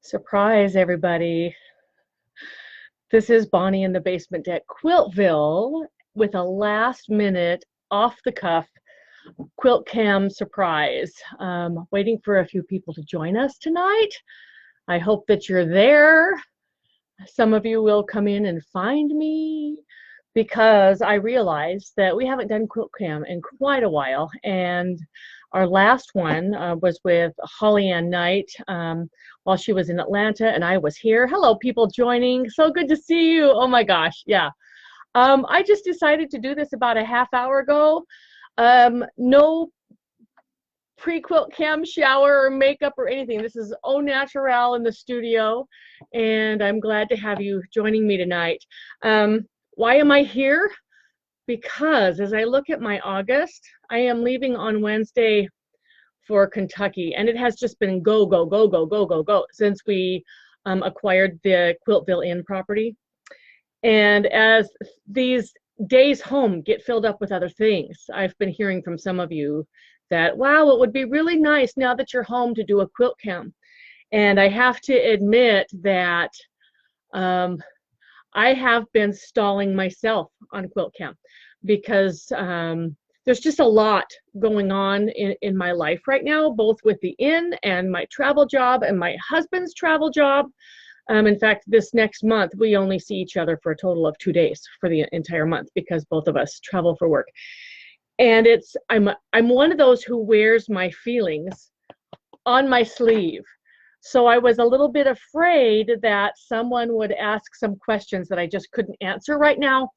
Surprise, everybody. This is Bonnie in the basement at Quiltville with a last minute, off the cuff Quilt-Cam surprise. Waiting for a few people to join us tonight. I hope that you're there. Some of you will come in and find me because I realized that we haven't done Quilt-Cam in quite a while, and our last one was with Holly Ann Knight while she was in Atlanta and I was here. Hello, people joining. So good to see you. Oh my gosh, yeah. I just decided to do this about a half hour ago. No pre-Quilt-Cam shower or makeup or anything. This is au naturel in the studio, and I'm glad to have you joining me tonight. Why am I here? Because as I look at my August, I am leaving on Wednesday for Kentucky, and it has just been go, go, go, go, go, go, go since we acquired the Quiltville Inn property. And as these days home get filled up with other things, I've been hearing from some of you that, wow, it would be really nice now that you're home to do a Quilt-Cam. And I have to admit that I have been stalling myself on Quilt-Cam because there's just a lot going on in my life right now, both with the inn and my travel job and my husband's travel job. In fact, this next month, we only see each other for a total of 2 days for the entire month because both of us travel for work. And I'm one of those who wears my feelings on my sleeve. So I was a little bit afraid that someone would ask some questions that I just couldn't answer right now,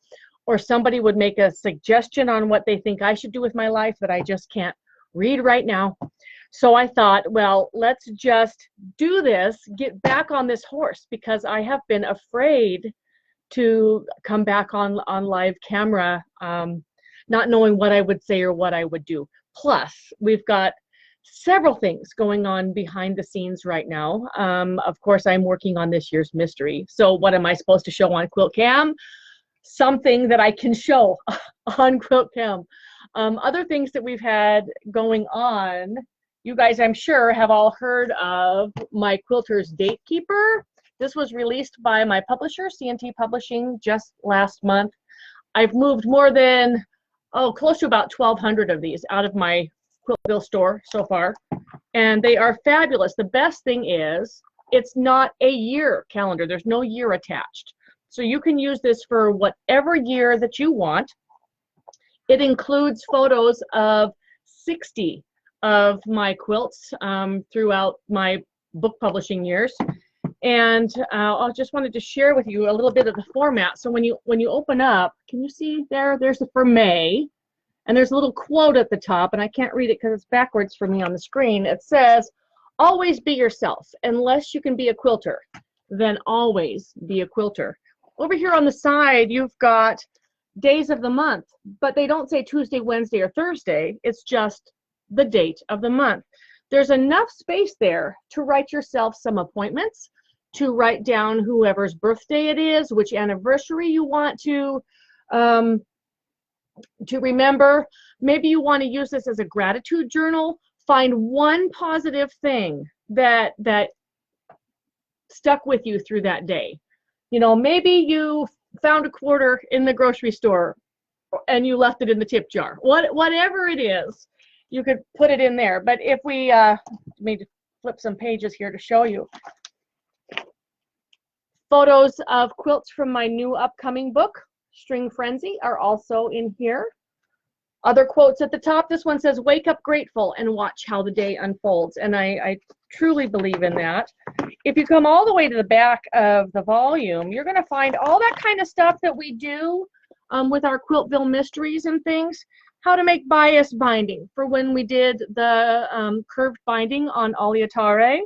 or somebody would make a suggestion on what they think I should do with my life that I just can't read right now. So I thought, well, let's just do this, get back on this horse, because I have been afraid to come back on live camera, not knowing what I would say or what I would do. Plus, we've got several things going on behind the scenes right now. Of course, I'm working on this year's mystery. So what am I supposed to show on Quilt-Cam? Something that I can show on Quilt-Cam. Other things that we've had going on, you guys, I'm sure, have all heard of my Quilter's Date Keeper. This was released by my publisher, C&T Publishing, just last month. I've moved more than, close to about 1,200 of these out of my Quiltville store so far, and they are fabulous. The best thing is it's not a year calendar. There's no year attached. So you can use this for whatever year that you want. It includes photos of 60 of my quilts throughout my book publishing years. And I just wanted to share with you a little bit of the format. So when you open up, can you see there? There's the for May. And there's a little quote at the top, and I can't read it because it's backwards for me on the screen. It says, always be yourself. Unless you can be a quilter, then always be a quilter. Over here on the side, you've got days of the month, but they don't say Tuesday, Wednesday, or Thursday. It's just the date of the month. There's enough space there to write yourself some appointments, to write down whoever's birthday it is, which anniversary you want to remember. Maybe you want to use this as a gratitude journal. Find one positive thing that stuck with you through that day. You know, maybe you found a quarter in the grocery store and you left it in the tip jar. Whatever it is, you could put it in there. But if we maybe flip some pages here to show you. Photos of quilts from my new upcoming book, String Frenzy, are also in here. Other quotes at the top. This one says, wake up grateful and watch how the day unfolds. And I truly believe in that. If you come all the way to the back of the volume, you're going to find all that kind of stuff that we do with our Quiltville mysteries and things. How to make bias binding for when we did the curved binding on Aliatare.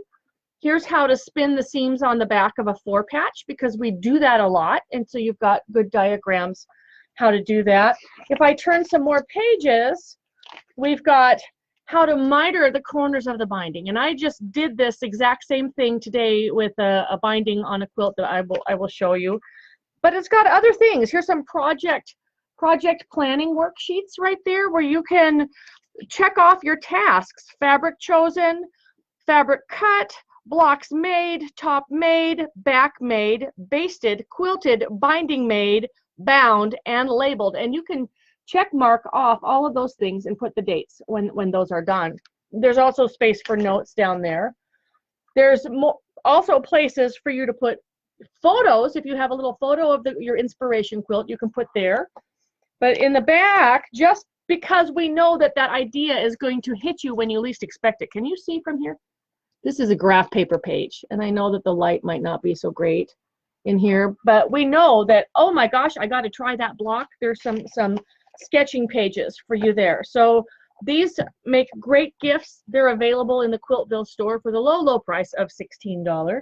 Here's how to spin the seams on the back of a 4-patch, because we do that a lot, and so you've got good diagrams how to do that. If I turn some more pages, we've got how to miter the corners of the binding, and I just did this exact same thing today with a binding on a quilt that I will show you. But it's got other things. Here's some project planning worksheets right there where you can check off your tasks: fabric chosen, fabric cut, blocks made, top made, back made, basted, quilted, binding made, bound, and labeled. And you can check mark off all of those things and put the dates when those are done. There's also space for notes down there. There's also places for you to put photos. If you have a little photo of your inspiration quilt, you can put there. But in the back, just because we know that that idea is going to hit you when you least expect it. Can you see from here? This is a graph paper page, and I know that the light might not be so great in here, but we know that, oh my gosh, I got to try that block. There's some sketching pages for you there. So these make great gifts. They're available in the Quiltville store for the low price of $16.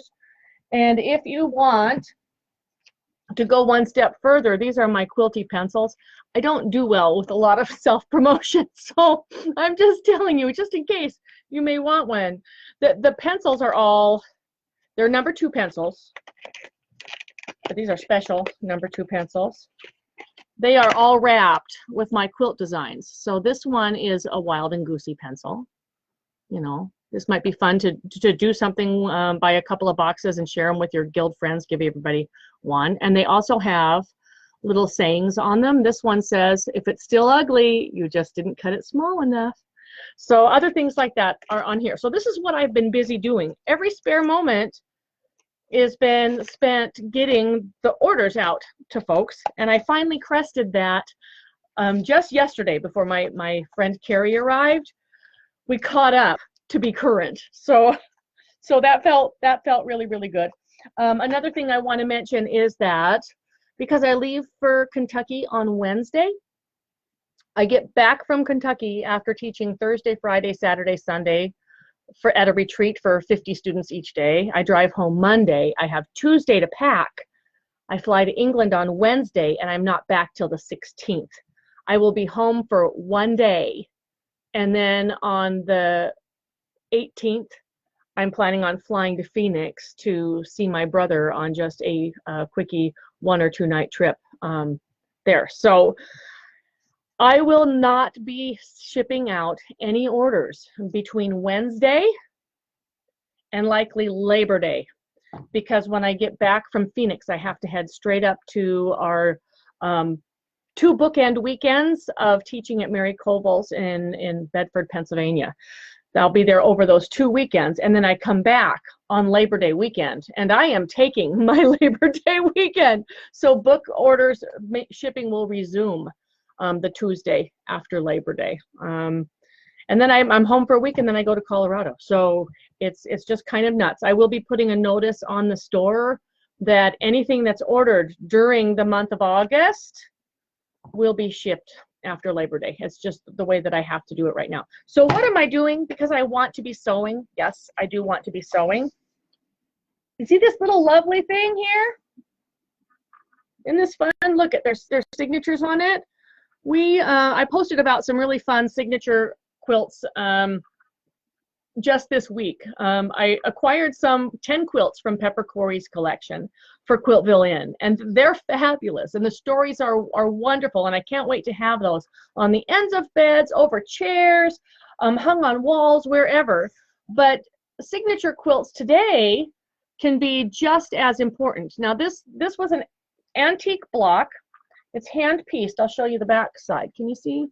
And if you want to go one step further, these are my quilty pencils. I don't do well with a lot of self-promotion, so I'm just telling you, just in case you may want one. The pencils are all, they're number 2 pencils, but these are special number 2 pencils. They are all wrapped with my quilt designs. So this one is a Wild and Goosey pencil. You know, this might be fun to do something, buy a couple of boxes and share them with your guild friends, give everybody one. And they also have little sayings on them. This one says, if it's still ugly, you just didn't cut it small enough. So other things like that are on here. So this is what I've been busy doing. Every spare moment has been spent getting the orders out to folks. And I finally crested that just yesterday before my friend Carrie arrived. We caught up to be current. So that felt really, really good. Another thing I want to mention is that because I leave for Kentucky on Wednesday, I get back from Kentucky after teaching Thursday, Friday, Saturday, Sunday at a retreat for 50 students each day. I drive home Monday. I have Tuesday to pack. I fly to England on Wednesday, and I'm not back till the 16th. I will be home for one day, and then on the 18th, I'm planning on flying to Phoenix to see my brother on just a quickie 1 or 2 night trip there. So I will not be shipping out any orders between Wednesday and likely Labor Day, because when I get back from Phoenix, I have to head straight up to our 2 bookend weekends of teaching at Mary Colville's in Bedford, Pennsylvania. I'll be there over those 2 weekends, and then I come back on Labor Day weekend, and I am taking my Labor Day weekend. So book orders, shipping will resume the Tuesday after Labor Day. And then I'm home for a week, and then I go to Colorado. So it's just kind of nuts. I will be putting a notice on the store that anything that's ordered during the month of August will be shipped after Labor Day. It's just the way that I have to do it right now. So what am I doing? Because I want to be sewing. Yes, I do want to be sewing. You see this little lovely thing here? Isn't this fun? Look, there's signatures on it. I posted about some really fun signature quilts just this week. I acquired 10 quilts from Pepper Corey's collection for Quiltville Inn, and they're fabulous, and the stories are wonderful, and I can't wait to have those on the ends of beds, over chairs, hung on walls, wherever. But signature quilts today can be just as important. Now this was an antique block. It's hand pieced. I'll show you the back side. Can you see?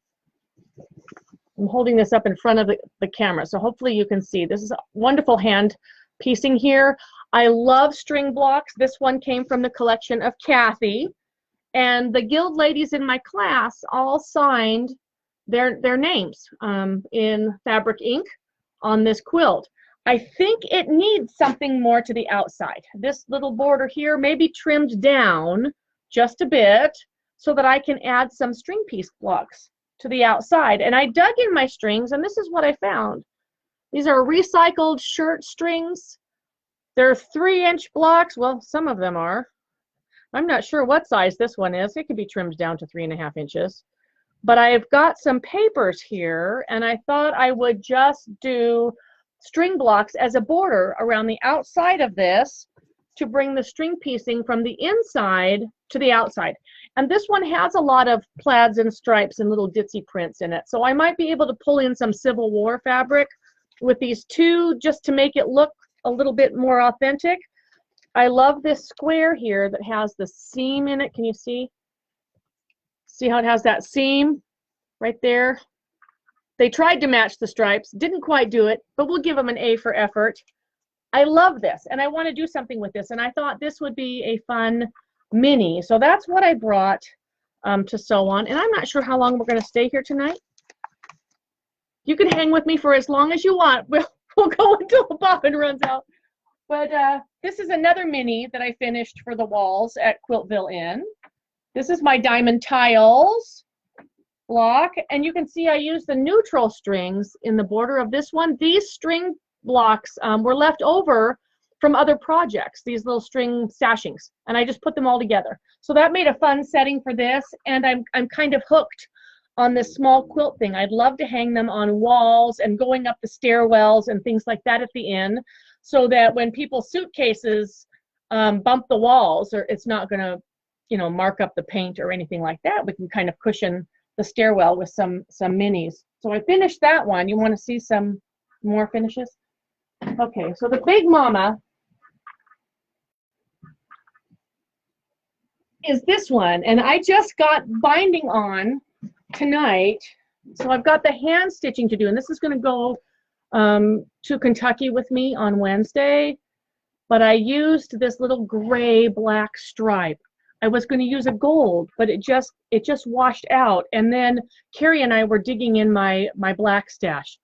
I'm holding this up in front of the camera, so hopefully you can see. This is a wonderful hand piecing here. I love string blocks. This one came from the collection of Kathy, and the guild ladies in my class all signed their names in fabric ink on this quilt. I think it needs something more to the outside. This little border here may be trimmed down just a bit so that I can add some string piece blocks to the outside. And I dug in my strings, and this is what I found. These are recycled shirt strings. They're 3-inch blocks. Well, some of them are. I'm not sure what size this one is. It could be trimmed down to 3.5 inches. But I've got some papers here, and I thought I would just do string blocks as a border around the outside of this to bring the string piecing from the inside to the outside. And this one has a lot of plaids and stripes and little ditzy prints in it. So I might be able to pull in some Civil War fabric with these two just to make it look a little bit more authentic. I love this square here that has the seam in it. Can you see? See how it has that seam right there? They tried to match the stripes, didn't quite do it, but we'll give them an A for effort. I love this, and I want to do something with this, and I thought this would be a fun mini. So that's what I brought to sew on, and I'm not sure how long we're going to stay here tonight. You can hang with me for as long as you want. We'll go until the bobbin runs out. But this is another mini that I finished for the walls at Quiltville Inn. This is my diamond tiles block, and you can see I used the neutral strings in the border of this one. These string blocks were left over from other projects, these little string stashings, and I just put them all together. So that made a fun setting for this, and I'm kind of hooked on this small quilt thing. I'd love to hang them on walls and going up the stairwells and things like that at the inn, so that when people's suitcases bump the walls, or it's not going to, you know, mark up the paint or anything like that. We can kind of cushion the stairwell with some minis. So I finished that one. You want to see some more finishes? Okay, so the big mama is this one, and I just got binding on tonight. So I've got the hand stitching to do, and this is going to go to Kentucky with me on Wednesday, but I used this little gray black stripe. I was going to use a gold, but it just washed out, and then Carrie and I were digging in my black stash,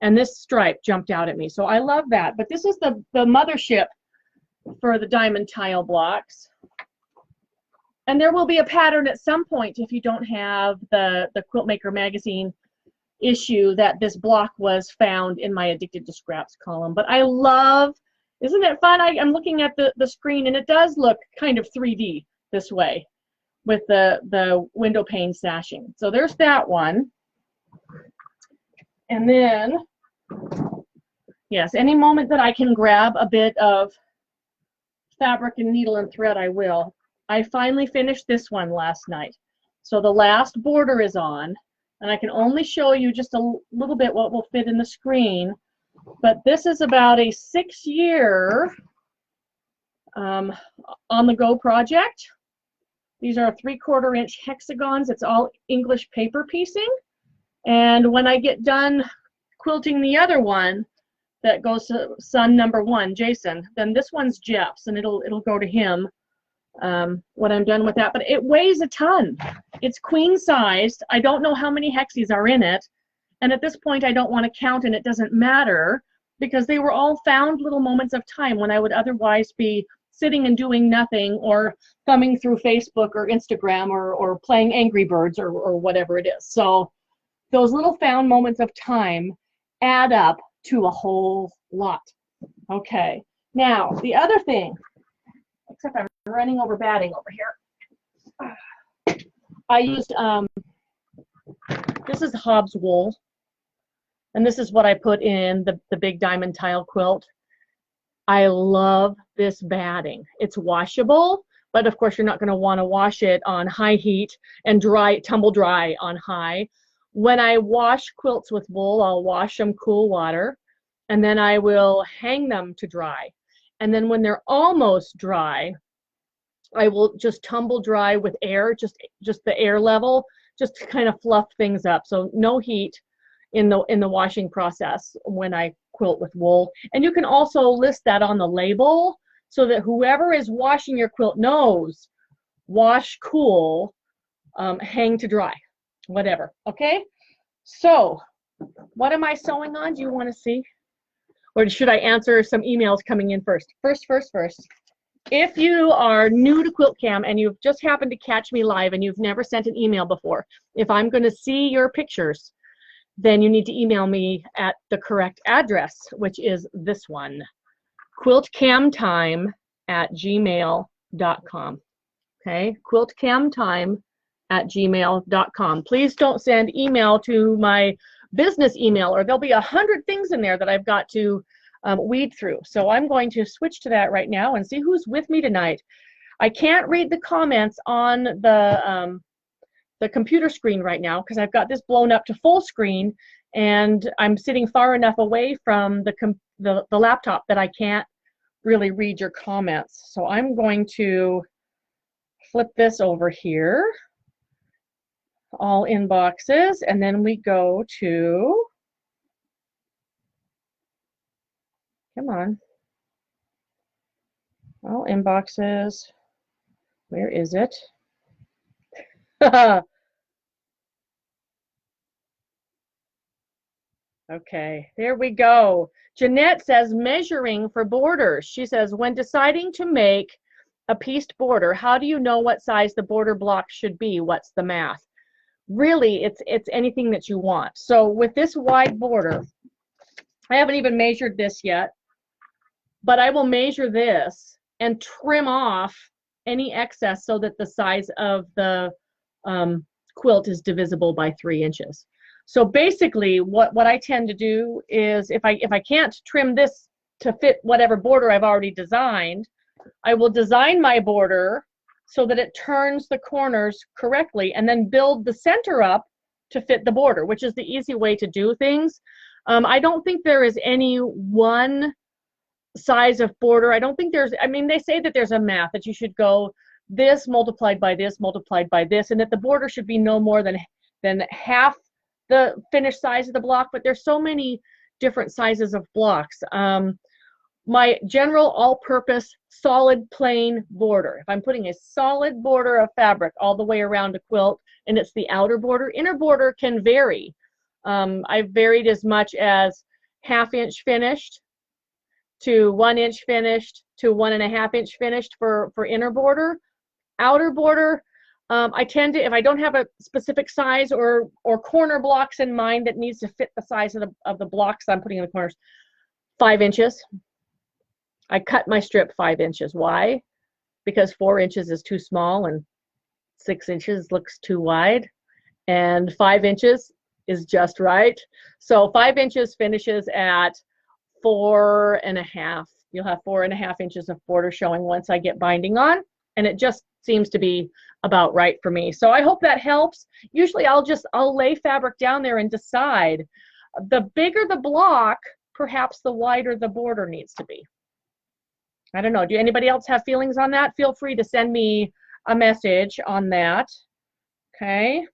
and this stripe jumped out at me. So I love that. But this is the mothership for the diamond tile blocks. And there will be a pattern at some point, if you don't have the Quilt Maker magazine issue, that this block was found in my Addicted to Scraps column. But I love, isn't it fun? I'm looking at the screen, and it does look kind of 3D this way with the window pane stashing. So there's that one. And then, yes, any moment that I can grab a bit of fabric and needle and thread, I will. I finally finished this one last night. So the last border is on, and I can only show you just a little bit what will fit in the screen. But this is about a 6-year on-the-go project. These are 3/4 inch hexagons. It's all English paper piecing. And when I get done quilting the other one that goes to son number 1, Jason, then this one's Jeff's, and it'll go to him when I'm done with that. But it weighs a ton. It's queen sized. I don't know how many hexes are in it, and at this point I don't want to count, and it doesn't matter, because they were all found little moments of time when I would otherwise be sitting and doing nothing, or thumbing through Facebook or Instagram, or playing Angry Birds, or whatever it is. So those little found moments of time add up to a whole lot. Okay, now the other thing, except I'm running over batting over here, I used, this is Hobbs wool, and this is what I put in the big diamond tile quilt. I love this batting. It's washable, but of course you're not going to want to wash it on high heat and tumble dry on high. When I wash quilts with wool, I'll wash them cool water, and then I will hang them to dry. And then when they're almost dry, I will just tumble dry with air, just the air level, just to kind of fluff things up. So no heat in the washing process when I quilt with wool. And you can also list that on the label so that whoever is washing your quilt knows, wash cool, hang to dry, whatever. Okay, so what am I sewing on? Do you want to see, or should I answer some emails coming in first? First. If you are new to Quilt-Cam and you've just happened to catch me live and you've never sent an email before, if I'm going to see your pictures, then you need to email me at the correct address, which is this one, quiltcamtime@gmail.com. Okay, quiltcamtime@gmail.com. Please don't send email to my business email, or there'll be 100 things in there that I've got to weed through. So I'm going to switch to that right now and see who's with me tonight. I can't read the comments on the computer screen right now because I've got this blown up to full screen, and I'm sitting far enough away from the laptop that I can't really read your comments. So I'm going to flip this over here, all inboxes, and then we go to, come on, all inboxes, where is it? Okay, there we go. Jeanette says measuring for borders. She says, when deciding to make a pieced border, how do you know what size the border block should be? What's the math? Really, it's anything that you want. So with this wide border, I haven't even measured this yet, but I will measure this and trim off any excess so that the size of the quilt is divisible by 3 inches. So basically what I tend to do is if I can't trim this to fit whatever border I've already designed, I will design my border so that it turns the corners correctly and then build the center up to fit the border, which is the easy way to do things. I don't think there is any one size of border. I don't think there's, I mean, they say that there's a math that you should go this multiplied by this multiplied by this, and that the border should be no more than half the finished size of the block, but there's so many different sizes of blocks. My general all-purpose solid plain border, if I'm putting a solid border of fabric all the way around a quilt and it's the outer border, inner border can vary. I've varied as much as 1/2 inch finished to 1 inch finished to 1.5 inch finished for inner border. Outer border, I tend to, if I don't have a specific size or corner blocks in mind that needs to fit the size of the blocks I'm putting in the corners, 5 inches. I cut my strip 5 inches. Why? Because 4 inches is too small and 6 inches looks too wide, and 5 inches is just right. So 5 inches finishes at 4.5. You'll have 4.5 inches of border showing once I get binding on, and it just seems to be about right for me. So I hope that helps. Usually I'll lay fabric down there and decide. The bigger the block, perhaps the wider the border needs to be. I don't know. Do anybody else have feelings on that? Feel free to send me a message on that. Okay.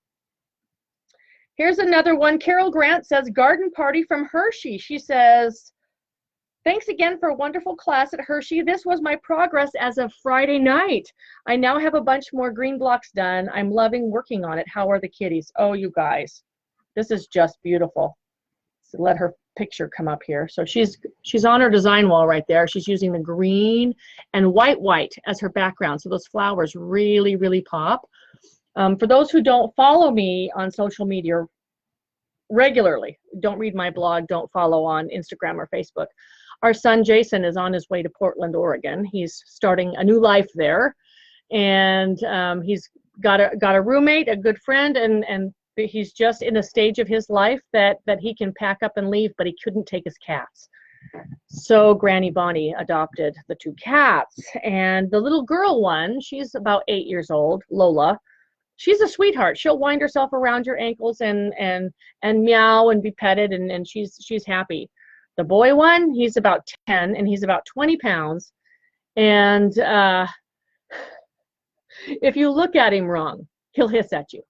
Here's another one. Carol Grant says, garden party from Hershey. She says, thanks again for a wonderful class at Hershey. This was my progress as of Friday night. I now have a bunch more green blocks done. I'm loving working on it. How are the kitties? Oh, you guys, this is just beautiful. So let her picture come up here. So she's on her design wall right there. She's using the green and white as her background. So those flowers really, really pop. For those who don't follow me on social media regularly, don't read my blog, don't follow on Instagram or Facebook, our son Jason is on his way to Portland, Oregon. He's starting a new life there, and he's got a roommate, a good friend, and he's just in a stage of his life that he can pack up and leave, but he couldn't take his cats. So Granny Bonnie adopted the 2 cats, and the little girl one, she's about 8 years old, Lola. She's a sweetheart. She'll wind herself around your ankles and meow and be petted, and she's happy. The boy one, he's about 10 and he's about 20 pounds. And if you look at him wrong, he'll hiss at you.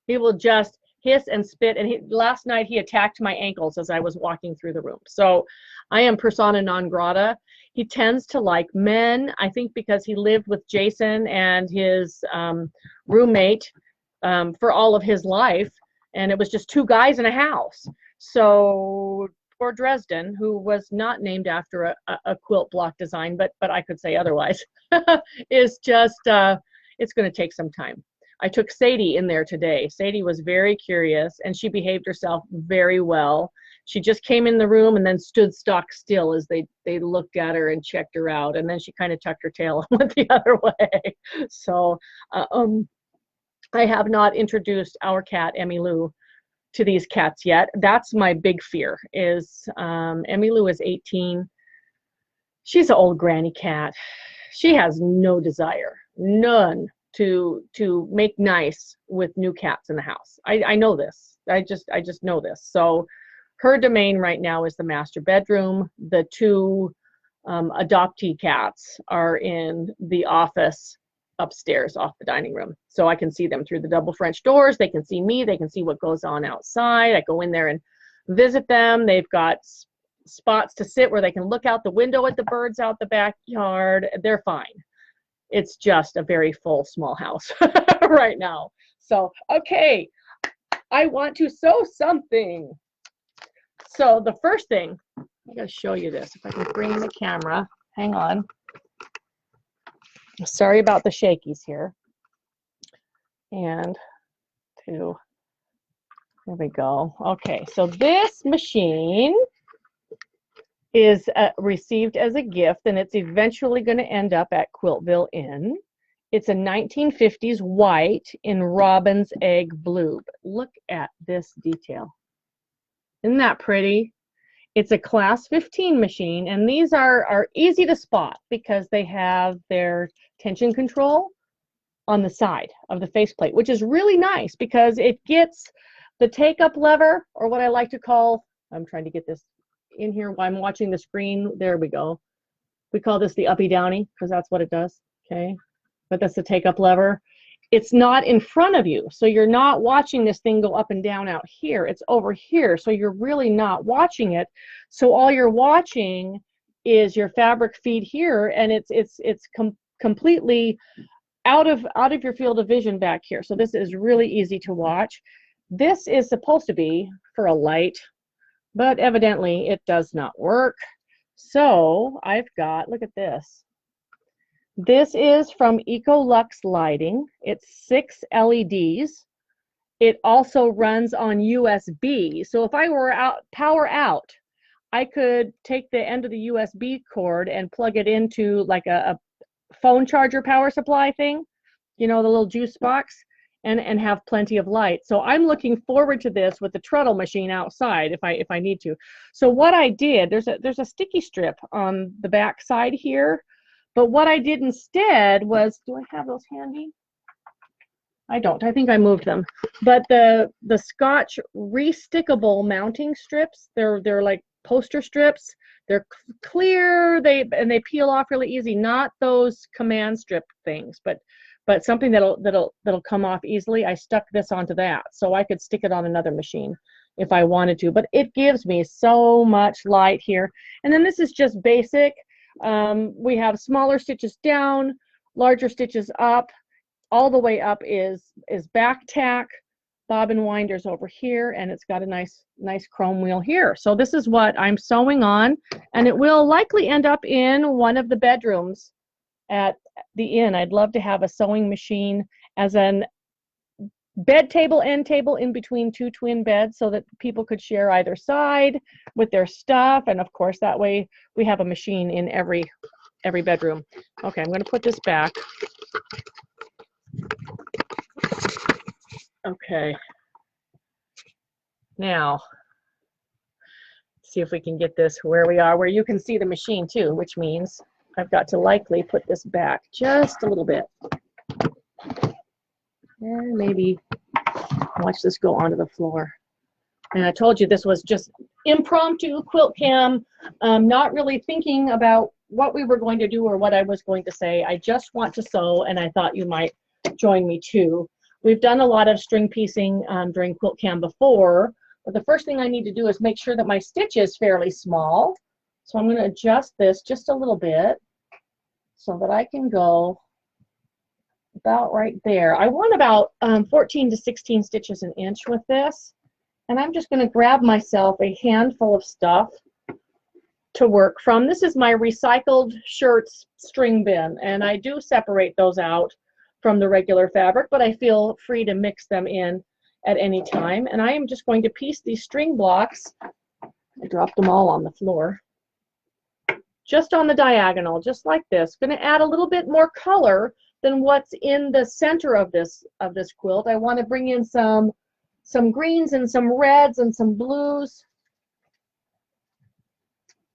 He will just hiss and spit. And last night he attacked my ankles as I was walking through the room. So I am persona non grata. He tends to like men, I think because he lived with Jason and his roommate for all of his life. And it was just 2 guys in a house. So poor Dresden, who was not named after a quilt block design, but I could say otherwise, is just, it's going to take some time. I took Sadie in there today. Sadie was very curious, and she behaved herself very well. She just came in the room and then stood stock still as they looked at her and checked her out, and then she kind of tucked her tail and went the other way. So I have not introduced our cat, Emmy Lou, to these cats yet. That's my big fear is Emmy Lou is 18. She's an old granny cat. She has no desire, none, to make nice with new cats in the house. I know this. I just know this. So Her domain right now is the master bedroom. The two adoptee cats are in the office upstairs off the dining room. So I can see them through the double French doors. They can see me. They can see what goes on outside. I go in there and visit them. They've got spots to sit where they can look out the window at the birds out the backyard. They're fine. It's just a very full small house right now. So, okay, I want to sew something. So the first thing, I'm going to show you this. If I can bring the camera, hang on. Sorry about the shakies here. And there we go. Okay, so this machine is received as a gift, and it's eventually going to end up at Quiltville Inn. It's a 1950s white in robin's egg blue. But look at this detail. Isn't that pretty? It's a class 15 machine, and these are easy to spot because they have their tension control on the side of the faceplate, which is really nice because it gets the take-up lever, or what I like to call, I'm trying to get this in here while I'm watching the screen. There we go. We call this the uppy-downy because that's what it does, okay? But that's the take-up lever. It's not in front of you, so you're not watching this thing go up and down out here. It's over here, so you're really not watching it. So all you're watching is your fabric feed here, and it's completely out of your field of vision back here. So this is really easy to watch. This is supposed to be for a light, but evidently it does not work. So I've got, look at this. This is from Ecolux Lighting. It's 6 LEDs. It also runs on USB. So if I were power out, I could take the end of the USB cord and plug it into like a phone charger power supply thing, you know, the little juice box, and have plenty of light. So I'm looking forward to this with the treadle machine outside if I need to. So what I did, there's a sticky strip on the back side here. But what I did instead was, do I have those handy? I don't. I think I moved them. But the Scotch restickable mounting strips, they're like poster strips. They're clear. They peel off really easy. Not those command strip things, but something that'll come off easily. I stuck this onto that, so I could stick it on another machine if I wanted to. But it gives me so much light here. And then this is just basic. We have smaller stitches down, larger stitches up. All the way up is back tack, bobbin winders over here, and it's got a nice chrome wheel here. So this is what I'm sewing on, and it will likely end up in one of the bedrooms at the inn. I'd love to have a sewing machine as an bed table, end table in between two twin beds so that people could share either side with their stuff, and of course that way we have a machine in every bedroom. Okay, I'm going to put this back. Okay, now see if we can get this where we are, where you can see the machine too, which means I've got to likely put this back just a little bit. And maybe watch this go onto the floor. And I told you this was just impromptu Quilt-Cam, not really thinking about what we were going to do or what I was going to say. I just want to sew, and I thought you might join me too. We've done a lot of string piecing during Quilt-Cam before, but the first thing I need to do is make sure that my stitch is fairly small. So I'm going to adjust this just a little bit so that I can go about right there. I want about 14 to 16 stitches an inch with this, and I'm just going to grab myself a handful of stuff to work from. This is my recycled shirts string bin, and I do separate those out from the regular fabric, but I feel free to mix them in at any time. And I am just going to piece these string blocks. I dropped them all on the floor. Just on the diagonal, just like this. Going to add a little bit more color than what's in the center of this quilt. I want to bring in some greens and some reds and some blues,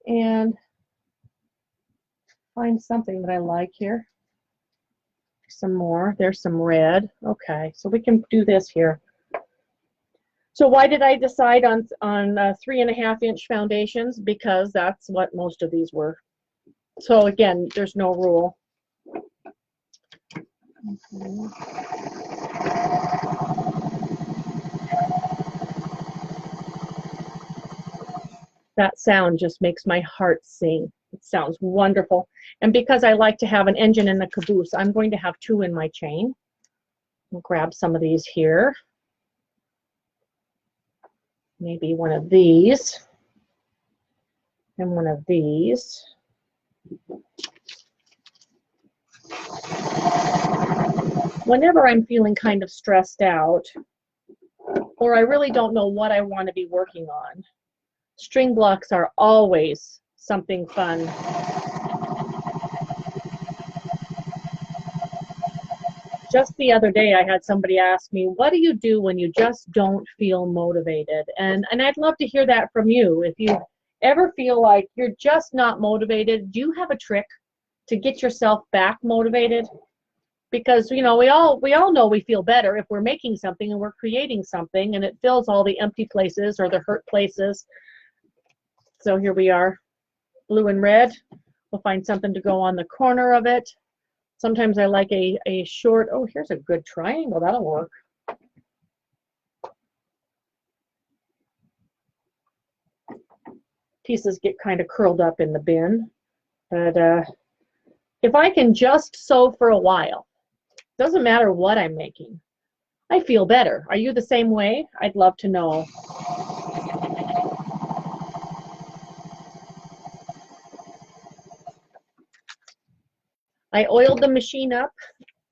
and find something that I like here. Some more. There's some red. Okay, so we can do this here. So why did I decide on 3.5-inch foundations? Because that's what most of these were. So again, there's no rule. Okay. That sound just makes my heart sing. It sounds wonderful. And because I like to have an engine in the caboose, I'm going to have 2 in my chain. I'll grab some of these here. Maybe one of these and one of these. Whenever I'm feeling kind of stressed out, or I really don't know what I want to be working on, string blocks are always something fun. Just the other day, I had somebody ask me, what do you do when you just don't feel motivated? And I'd love to hear that from you. If you ever feel like you're just not motivated, do you have a trick to get yourself back motivated? Because, you know, we all know we feel better if we're making something and we're creating something and it fills all the empty places or the hurt places. So here we are, blue and red. We'll find something to go on the corner of it. Sometimes I like a short, oh, here's a good triangle, that'll work. Pieces get kind of curled up in the bin. But if I can just sew for a while, doesn't matter what I'm making, I feel better. Are you the same way? I'd love to know. I oiled the machine up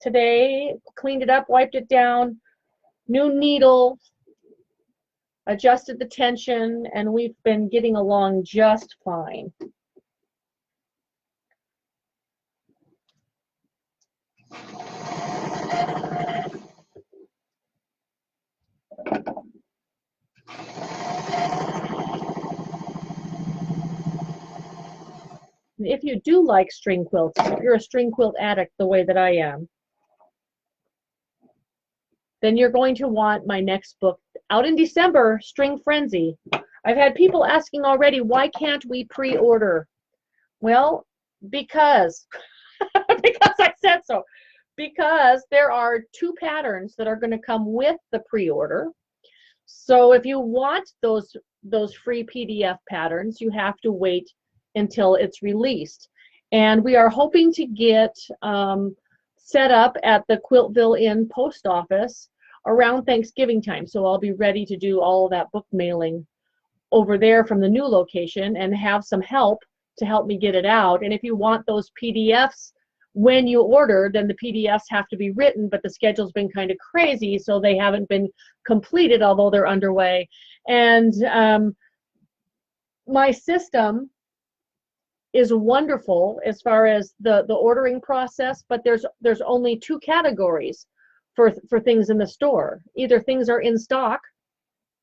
today, cleaned it up, wiped it down, new needle, adjusted the tension, and we've been getting along just fine. If you do like string quilts, if you're a string quilt addict the way that I am, then you're going to want my next book out in December, String Frenzy. I've had people asking already, why can't we pre-order? Well, because I said so. Because there are 2 patterns that are going to come with the pre-order. So if you want those free PDF patterns, you have to wait until it's released. And we are hoping to get set up at the Quiltville Inn post office around Thanksgiving time. So I'll be ready to do all of that book mailing over there from the new location and have some help to help me get it out. And if you want those PDFs when you order, then the PDFs have to be written, but the schedule's been kind of crazy, so they haven't been completed, although they're underway. And my system is wonderful as far as the ordering process, but there's only 2 categories for things in the store. Either things are in stock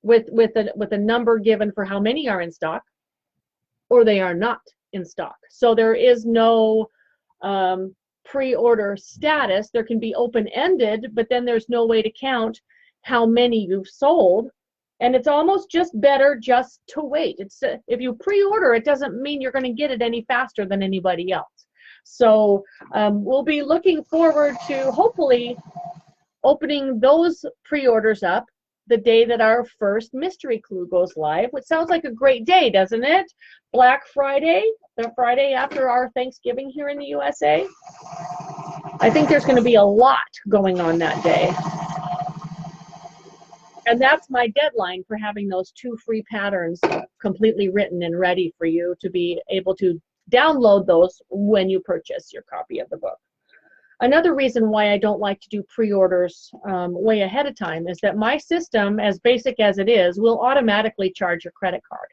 with a number given for how many are in stock, or they are not in stock. So there is no pre-order status. There can be open-ended, but then there's no way to count how many you've sold. And it's almost just better just to wait. It's if you pre-order, it doesn't mean you're going to get it any faster than anybody else. So we'll be looking forward to hopefully opening those pre-orders up the day that our first mystery clue goes live, which sounds like a great day, doesn't it? Black Friday, the Friday after our Thanksgiving here in the USA. I think there's going to be a lot going on that day. And that's my deadline for having those 2 free patterns completely written and ready for you to be able to download those when you purchase your copy of the book. Another reason why I don't like to do pre-orders way ahead of time is that my system, as basic as it is, will automatically charge your credit card.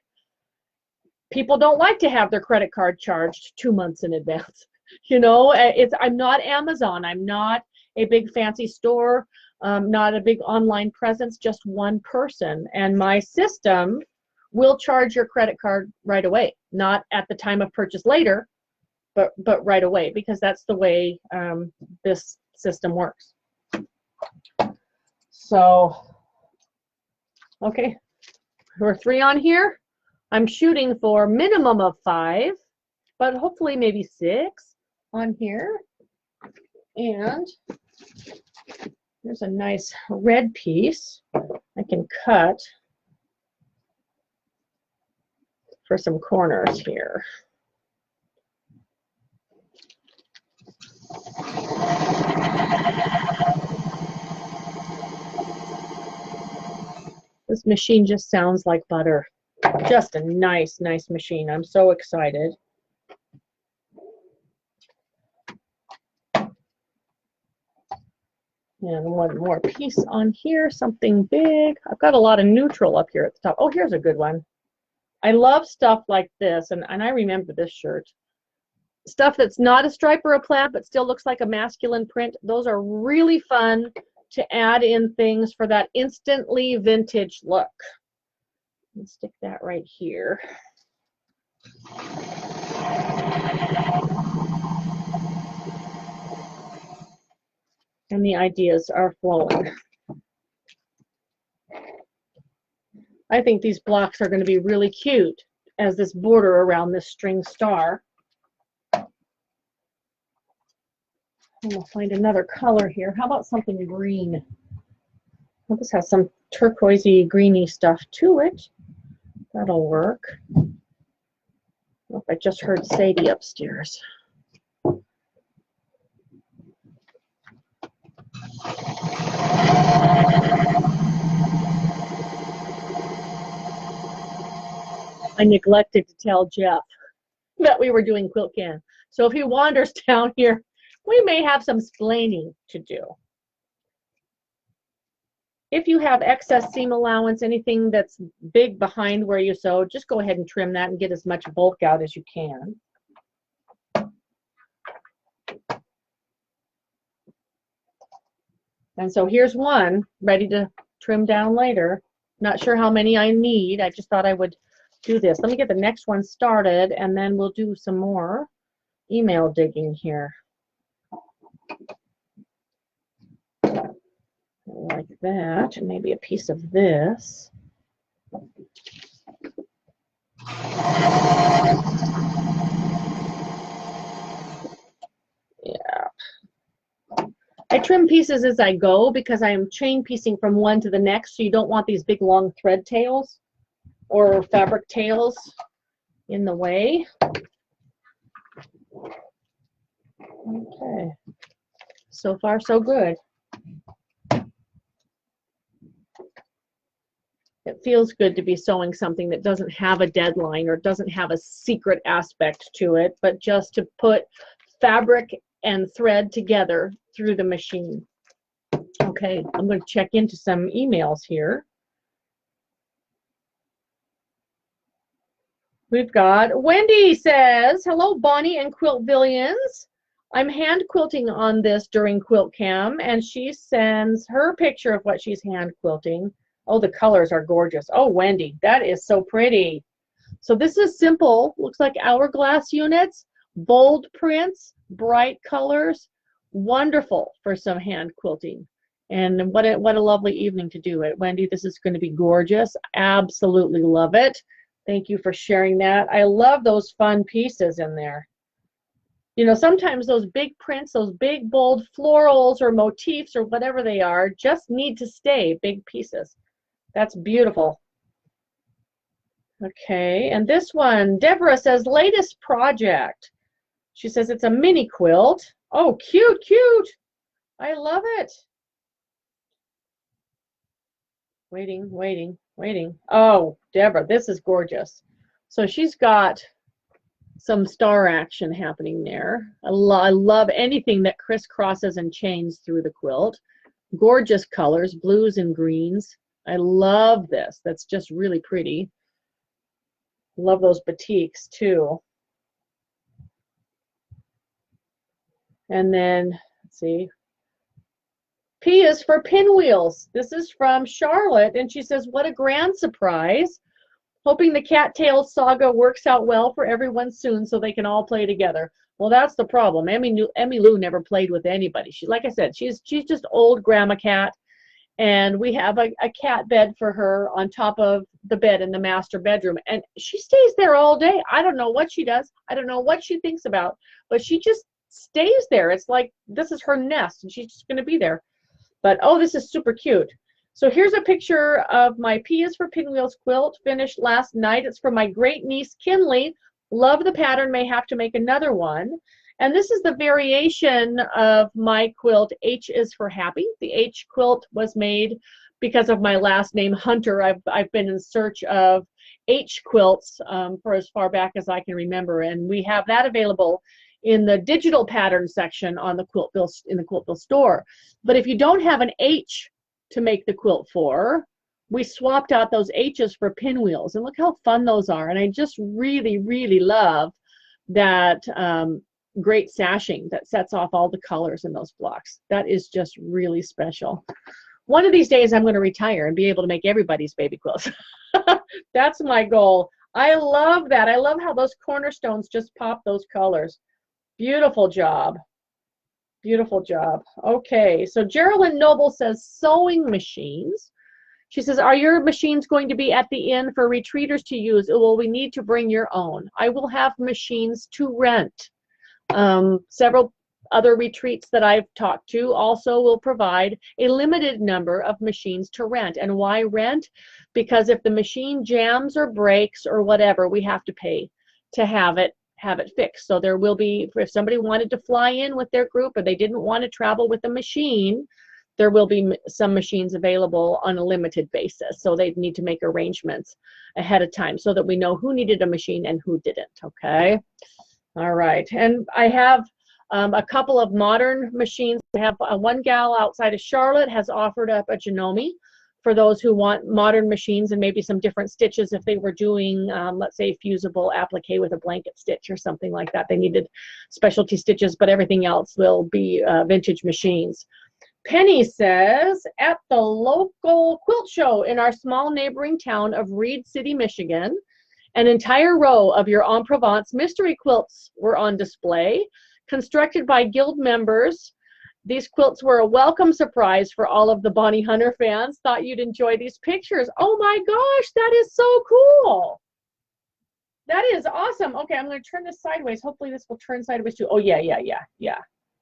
People don't like to have their credit card charged 2 months in advance. You know, I'm not Amazon. I'm not a big fancy store. Not a big online presence, just one person. And my system will charge your credit card right away, not at the time of purchase later, but right away, because that's the way this system works. So Okay, we're 3 on here. I'm shooting for minimum of 5, but hopefully maybe 6 on here. And there's a nice red piece I can cut for some corners here. This machine just sounds like butter. Just a nice, nice machine. I'm so excited. And one more piece on here, something big. I've got a lot of neutral up here at the top. Oh, here's a good one. I love stuff like this, and I remember this shirt. Stuff that's not a stripe or a plaid, but still looks like a masculine print. Those are really fun to add in things for that instantly vintage look. Let's stick that right here. And the ideas are flowing. I think these blocks are going to be really cute as this border around this string star. I'm going to find another color here. How about something green? Well, this has some turquoisey, greeny stuff to it. That'll work. Oh, I just heard Sadie upstairs. I neglected to tell Jeff that we were doing Quilt-Cam. So if he wanders down here, we may have some splaining to do. If you have excess seam allowance, anything that's big behind where you sew, just go ahead and trim that and get as much bulk out as you can. And so here's one ready to trim down later. Not sure how many I need. I just thought I would do this. Let me get the next one started, and then we'll do some more email digging here. Like that, and maybe a piece of this. Yeah. I trim pieces as I go because I am chain piecing from one to the next, so you don't want these big long thread tails or fabric tails in the way. Okay. So far, so good. It feels good to be sewing something that doesn't have a deadline or doesn't have a secret aspect to it, but just to put fabric and thread together through the machine. Okay, I'm going to check into some emails here. We've got Wendy says, hello Bonnie and Quiltvillians. I'm hand quilting on this during Quilt-Cam, and she sends her picture of what she's hand quilting. Oh, the colors are gorgeous. Oh, Wendy, that is so pretty. So this is simple, looks like hourglass units, bold prints, bright colors, wonderful for some hand quilting. And what a lovely evening to do it. Wendy, this is going to be gorgeous. Absolutely love it. Thank you for sharing that. I love those fun pieces in there. You know, sometimes those big prints, those big bold florals or motifs or whatever they are, just need to stay big pieces. That's beautiful. Okay, and this one, Deborah says, latest project. She says it's a mini quilt. Oh, cute, cute. I love it. Waiting, waiting, waiting. Oh, Deborah, this is gorgeous. So she's got some star action happening there. I love anything that crisscrosses and chains through the quilt. Gorgeous colors, blues and greens. I love this. That's just really pretty. Love those batiks too. And then, let's see. P is for pinwheels. This is from Charlotte, and she says, what a grand surprise. Hoping the cattails saga works out well for everyone soon so they can all play together. Well, that's the problem. Emmy Lou never played with anybody. She, like I said, she's just old grandma cat. And we have a cat bed for her on top of the bed in the master bedroom. And she stays there all day. I don't know what she does. I don't know what she thinks about, but she just stays there. It's like this is her nest and she's just going to be there. But oh, this is super cute. So here's a picture of my P is for Pinwheels quilt finished last night. It's from my great niece Kinley. Love the pattern, may have to make another one. And this is the variation of my quilt, H is for Happy. The H quilt was made because of my last name, Hunter. I've been in search of H quilts for as far back as I can remember, and we have that available in the digital pattern section on the Quiltville store. But if you don't have an H to make the quilt for, we swapped out those H's for pinwheels, and look how fun those are. And I just really, really love that great sashing that sets off all the colors in those blocks. That is just really special. One of these days I'm going to retire and be able to make everybody's baby quilts. That's my goal. I love that. I love how those cornerstones just pop those colors. Beautiful job. Beautiful job. Okay, so Geraldine Noble says sewing machines. She says, are your machines going to be at the inn for retreaters to use, or will we need to bring your own? I will have machines to rent. Several other retreats that I've talked to also will provide a limited number of machines to rent. And why rent? Because if the machine jams or breaks or whatever, we have to pay to have it fixed. So there will be, if somebody wanted to fly in with their group or they didn't want to travel with a machine, there will be some machines available on a limited basis. So they need to make arrangements ahead of time so that we know who needed a machine and who didn't. Okay. All right. And I have a couple of modern machines. I have one gal outside of Charlotte has offered up a Janome for those who want modern machines and maybe some different stitches if they were doing, let's say, fusible applique with a blanket stitch or something like that. They needed specialty stitches, but everything else will be vintage machines. Penny says, at the local quilt show in our small neighboring town of Reed City, Michigan, an entire row of your En Provence mystery quilts were on display, constructed by guild members. These quilts were a welcome surprise for all of the Bonnie Hunter fans. Thought you'd enjoy these pictures. Oh my gosh, that is so cool. That is awesome. Okay, I'm going to turn this sideways. Hopefully this will turn sideways too. Oh yeah.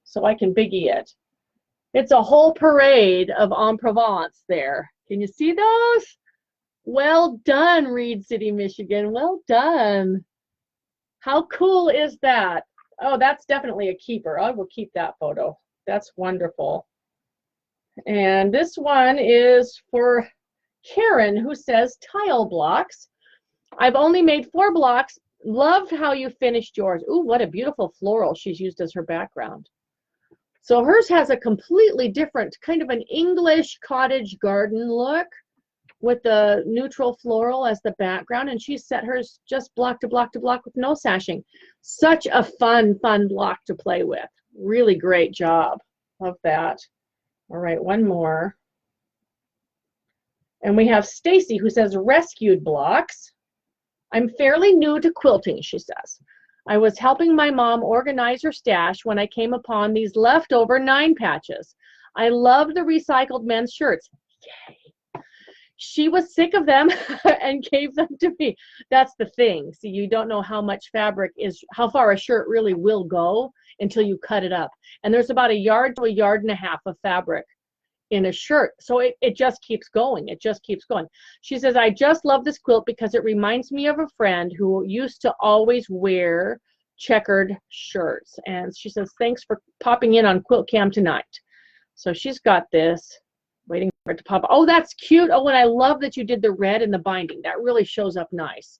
So I can biggie it. It's a whole parade of En Provence there. Can you see those? Well done, Reed City, Michigan. Well done. How cool is that? Oh, that's definitely a keeper. I will keep that photo. That's wonderful. And this one is for Karen, who says tile blocks. I've only made 4 blocks. Loved how you finished yours. Ooh, what a beautiful floral she's used as her background. So hers has a completely different kind of an English cottage garden look with the neutral floral as the background, and she set hers just block to block to block with no sashing. Such a fun block to play with. Really great job of that. All right, one more. And we have Stacy, who says rescued blocks. I'm fairly new to quilting, she says. I was helping my mom organize her stash when I came upon these leftover 9 patches. I love the recycled men's shirts. Yay. She was sick of them and gave them to me. That's the thing. See, you don't know how much fabric is, how far a shirt really will go until you cut it up. And there's about 1 yard to 1.5 yards of fabric in a shirt. So it just keeps going. It just keeps going. She says, I just love this quilt because it reminds me of a friend who used to always wear checkered shirts. And she says, thanks for popping in on Quilt-Cam tonight. So she's got this. Waiting for it to pop. Oh, that's cute. Oh, and I love that you did the red and the binding. That really shows up nice.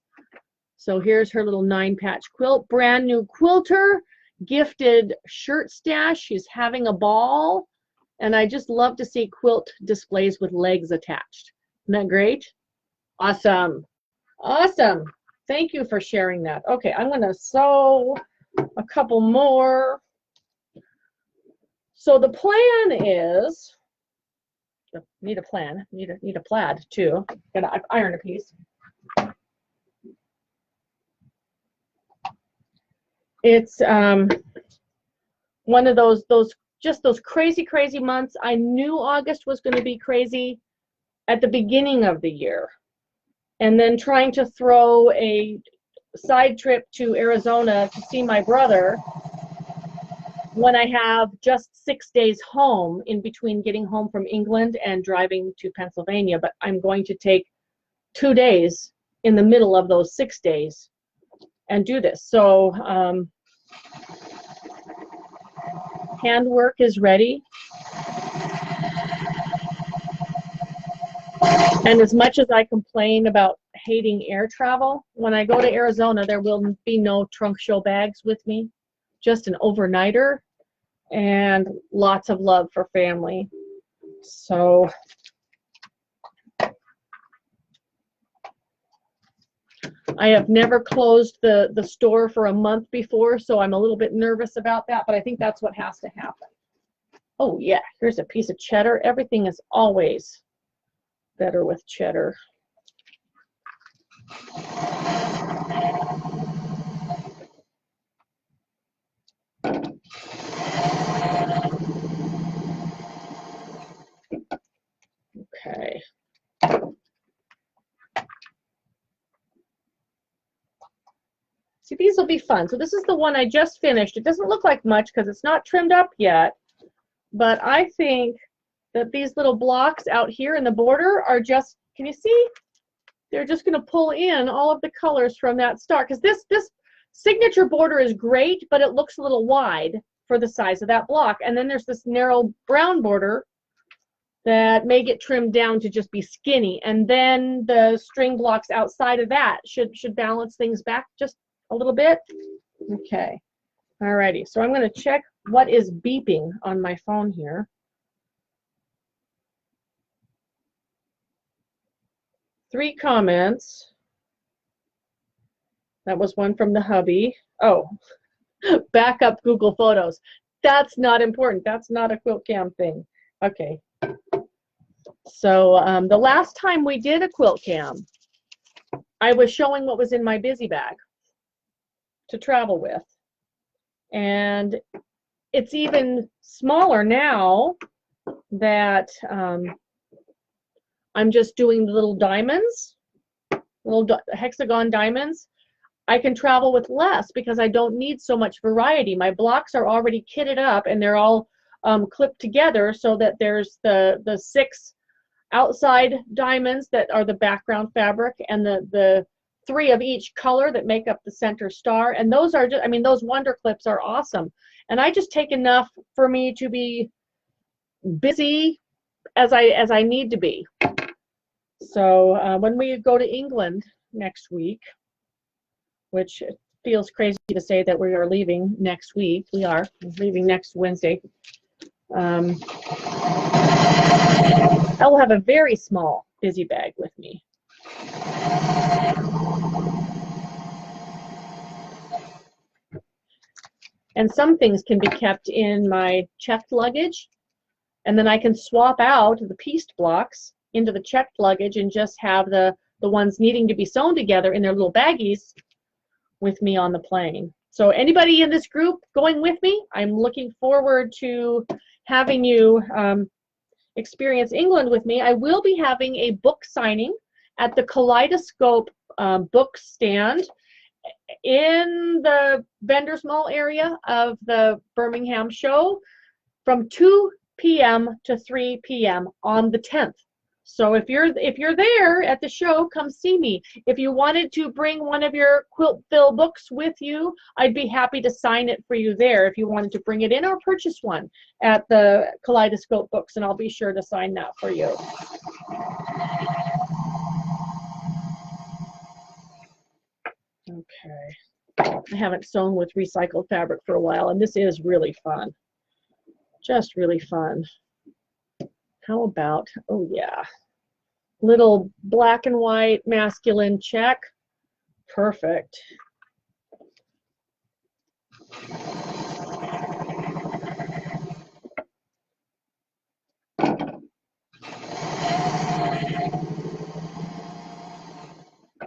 So here's her little 9-patch quilt. Brand new quilter, gifted shirt stash. She's having a ball. And I just love to see quilt displays with legs attached. Isn't that great? Awesome. Awesome. Thank you for sharing that. Okay, I'm going to sew a couple more. So the plan is, need a plan, need a plaid too. Gotta iron a piece. It's one of those just those crazy, crazy months. I knew August was going to be crazy at the beginning of the year. And then trying to throw a side trip to Arizona to see my brother when I have just 6 days home in between getting home from England and driving to Pennsylvania. But I'm going to take 2 days in the middle of those 6 days and do this. So handwork is ready. And as much as I complain about hating air travel, when I go to Arizona, there will be no trunk show bags with me, just an overnighter and lots of love for family. So I have never closed the store for a month before, so I'm a little bit nervous about that, but I think that's what has to happen. Oh yeah, here's a piece of cheddar. Everything is always better with cheddar. Okay. See, these will be fun. So this is the one I just finished. It doesn't look like much because it's not trimmed up yet, but I think that these little blocks out here in the border are just, can you see? They're just going to pull in all of the colors from that star, because this signature border is great, but it looks a little wide for the size of that block. And then there's this narrow brown border that may get trimmed down to just be skinny, and then the string blocks outside of that should balance things back just a little bit. Okay, alrighty, so I'm going to check what is beeping on my phone here. Three comments. That was one from the hubby. Oh, backup Google Photos. That's not important. That's not a Quilt-Cam thing. Okay. So the last time we did a Quilt-Cam, I was showing what was in my busy bag to travel with. And it's even smaller now that I'm just doing the little diamonds, little hexagon diamonds. I can travel with less because I don't need so much variety. My blocks are already kitted up and they're all clipped together so that there's the 6 outside diamonds that are the background fabric and the 3 of each color that make up the center star. And those are just, I mean, those wonder clips are awesome. And I just take enough for me to be busy as I need to be. So when we go to England next week, which feels crazy to say that we are leaving next week, we are leaving next Wednesday, I will have a very small busy bag with me. And some things can be kept in my checked luggage, and then I can swap out the pieced blocks into the checked luggage and just have the ones needing to be sewn together in their little baggies with me on the plane. So anybody in this group going with me, I'm looking forward to having you experience England with me. I will be having a book signing at the Kaleidoscope book stand in the Vendors Mall area of the Birmingham show from 2 p.m. to 3 p.m. on the 10th. So if you're there at the show, come see me. If you wanted to bring one of your Quiltville books with you, I'd be happy to sign it for you there if you wanted to bring it in, or purchase one at the Kaleidoscope Books, and I'll be sure to sign that for you. Okay. I haven't sewn with recycled fabric for a while, and this is really fun. Just really fun. How about, oh yeah, little black and white masculine check. Perfect.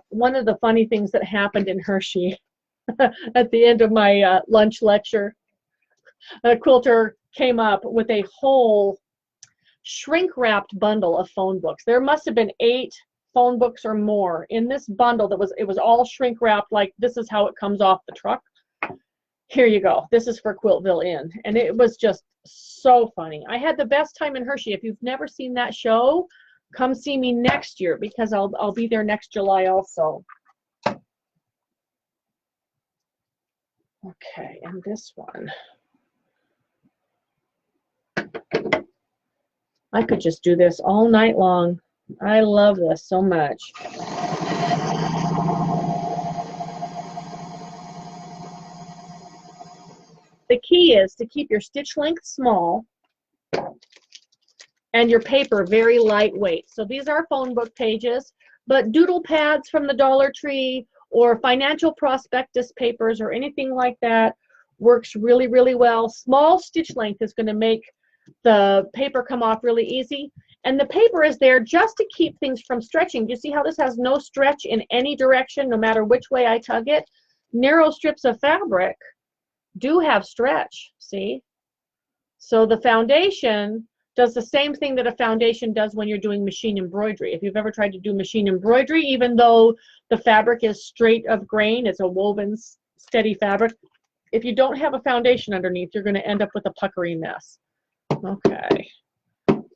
One of the funny things that happened in Hershey at the end of my lunch lecture, a quilter came up with a whole shrink-wrapped bundle of phone books. There must have been 8 phone books or more in this bundle it was all shrink-wrapped, like this is how it comes off the truck. Here you go. This is for Quiltville Inn. And it was just so funny. I had the best time in Hershey. If you've never seen that show, come see me next year, because I'll be there next July also. Okay, and this one. I could just do this all night long. I love this so much. The key is to keep your stitch length small and your paper very lightweight. So these are phone book pages, but doodle pads from the Dollar Tree or financial prospectus papers or anything like that works really, really well. Small stitch length is going to make the paper come off really easy. And the paper is there just to keep things from stretching. Do you see how this has no stretch in any direction, no matter which way I tug it? Narrow strips of fabric do have stretch, see? So the foundation does the same thing that a foundation does when you're doing machine embroidery. If you've ever tried to do machine embroidery, even though the fabric is straight of grain, it's a woven steady fabric, if you don't have a foundation underneath, you're going to end up with a puckery mess. Okay,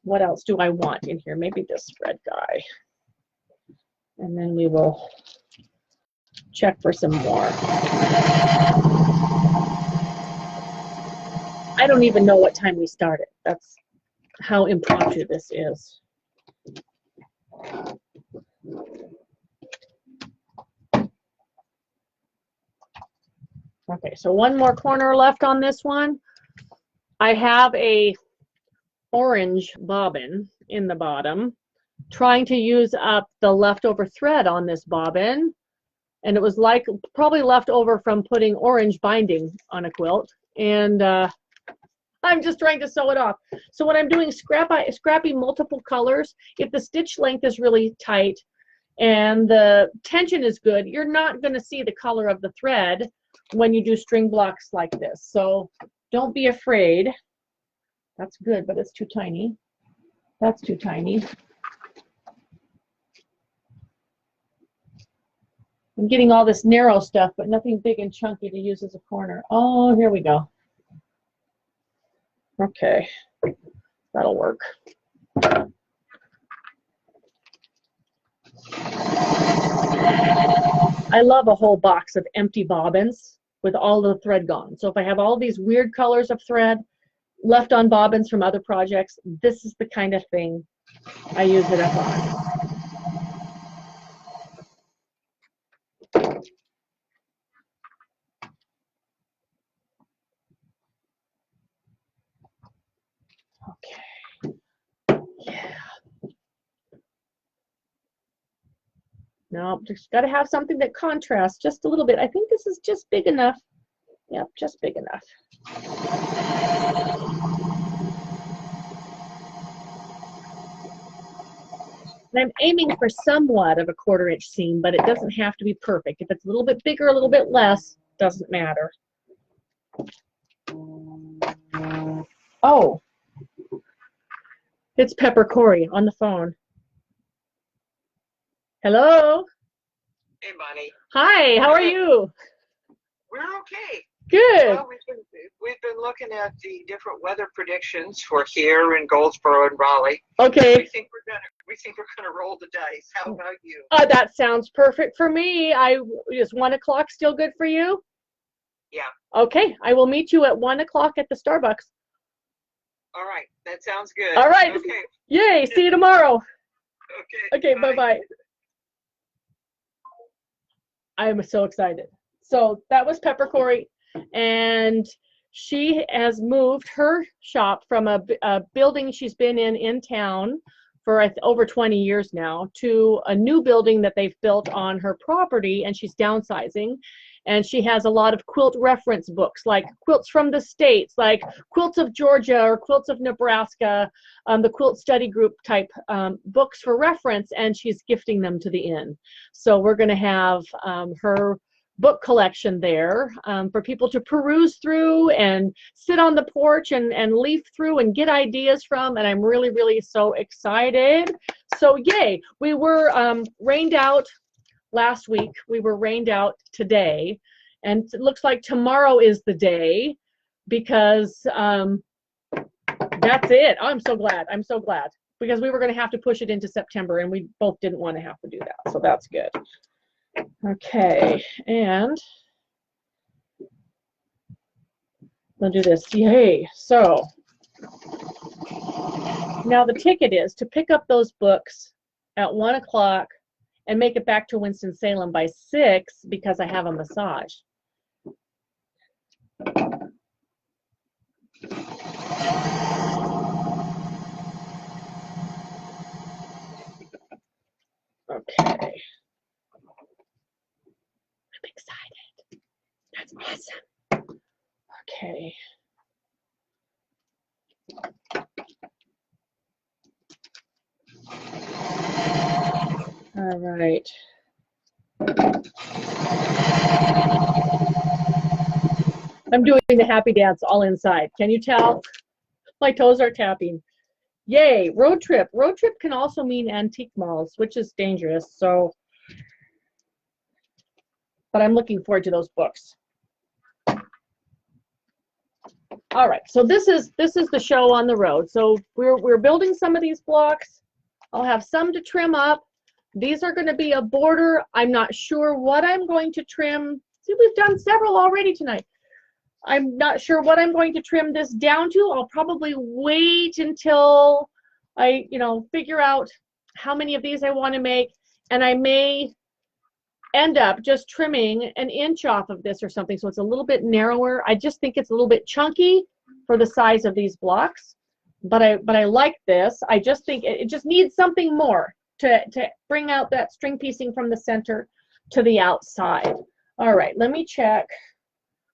what else do I want in here? Maybe this thread guy. And then we will check for some more. I don't even know what time we started. That's how impromptu this is. Okay, so one more corner left on this one. I have a orange bobbin in the bottom, trying to use up the leftover thread on this bobbin, and it was like probably left over from putting orange binding on a quilt, and I'm just trying to sew it off. So when I'm doing scrappy multiple colors, if the stitch length is really tight and the tension is good, you're not going to see the color of the thread when you do string blocks like this. So don't be afraid. That's good, but it's too tiny. That's too tiny. I'm getting all this narrow stuff, but nothing big and chunky to use as a corner. Oh, here we go. Okay, that'll work. I love a whole box of empty bobbins with all the thread gone. So if I have all these weird colors of thread left on bobbins from other projects, this is the kind of thing I use it up on. Okay. Yeah. No, just got to have something that contrasts just a little bit. I think this is just big enough. Yep, just big enough. And I'm aiming for somewhat of a 1/4 inch seam, but it doesn't have to be perfect. If it's a little bit bigger, a little bit less, doesn't matter. Oh, it's Pepper Corey on the phone. Hello. Hey, Bonnie. Hi, how are you? We're okay. Good. Well, we've been looking at the different weather predictions for here in Goldsboro and Raleigh. Okay. We think we're gonna roll the dice. How about you? That sounds perfect for me. Is 1 o'clock still good for you? Yeah. Okay, I will meet you at 1 o'clock at the Starbucks. All right, that sounds good. All right. Okay. Yay, see you tomorrow. Okay. Okay, bye-bye. I'm so excited. So that was Pepper Corey, and she has moved her shop from a building she's been in town for over 20 years now to a new building that they've built on her property, and she's downsizing. And she has a lot of quilt reference books, like quilts from the States, like Quilts of Georgia or Quilts of Nebraska, the quilt study group type books for reference, and she's gifting them to the inn. So we're going to have her book collection there for people to peruse through and sit on the porch and leaf through and get ideas from, and I'm really, really so excited. So yay, we were rained out last week. We were rained out today, and it looks like tomorrow is the day, because that's it. I'm so glad. I'm so glad, because we were going to have to push it into September, and we both didn't want to have to do that. So that's good. Okay, and we'll do this. Yay. So now the ticket is to pick up those books at 1 o'clock and make it back to Winston-Salem by 6, because I have a massage. Okay. I'm excited. That's awesome. Okay. All right. I'm doing the happy dance all inside. Can you tell? My toes are tapping. Yay, road trip. Road trip can also mean antique malls, which is dangerous. So, but I'm looking forward to those books. All right, so this is the show on the road. So we're building some of these blocks. I'll have some to trim up. These are going to be a border. I'm not sure what I'm going to trim. See, we've done several already tonight. I'm not sure what I'm going to trim this down to. I'll probably wait until I, figure out how many of these I want to make, and I may end up just trimming an inch off of this or something, so it's a little bit narrower. I just think it's a little bit chunky for the size of these blocks, but I like this. I just think it just needs something more to bring out that string piecing from the center to the outside. All right, let me check